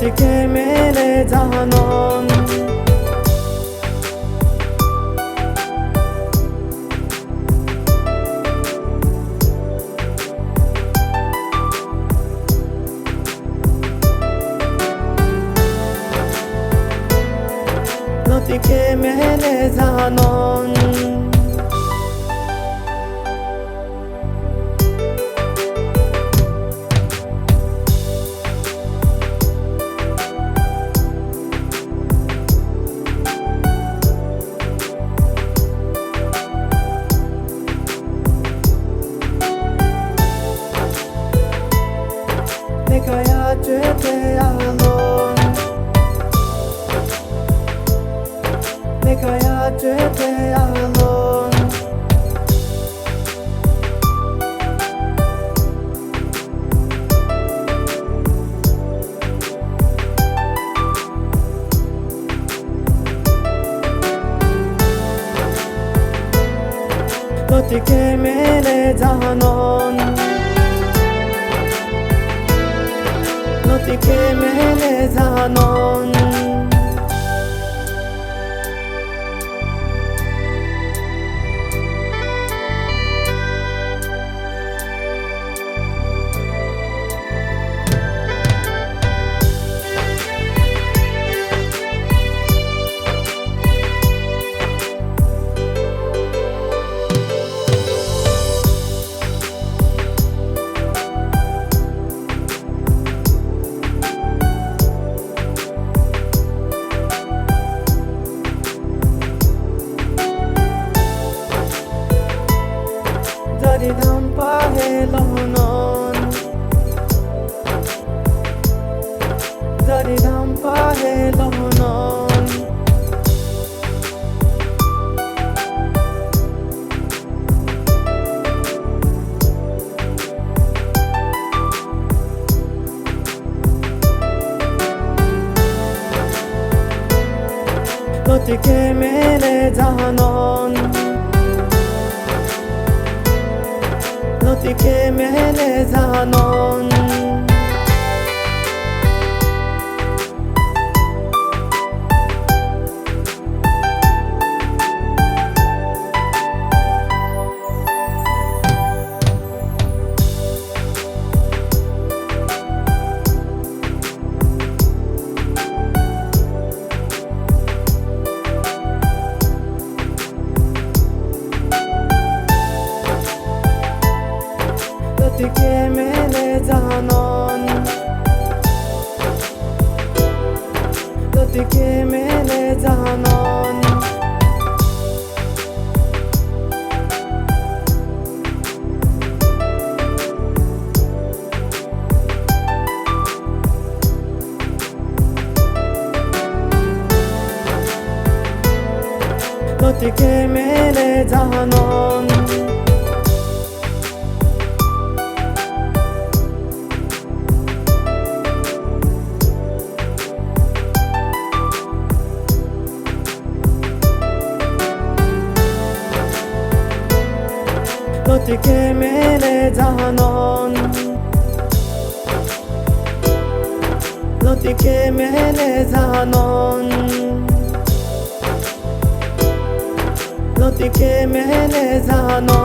লতিকে মেলে জাহানন লতিকে মেলে জাহানন 내가야 죄대야론 내가야 죄대야론 লতিকে মেলে জাহানন লতিকে মেলে জাহানন Dari dampa helonon Dari dampa helonon লতিকে মেলে জাহানন লতিকে মেলে জাহানন লতিকে মেলে জাহানন লতিকে মেলে জাহানন লতিকে মেলে জাহানন লতিকে মেলে জাহানন লতিকে মেলে জাহানন লতিকে মেলে জাহানন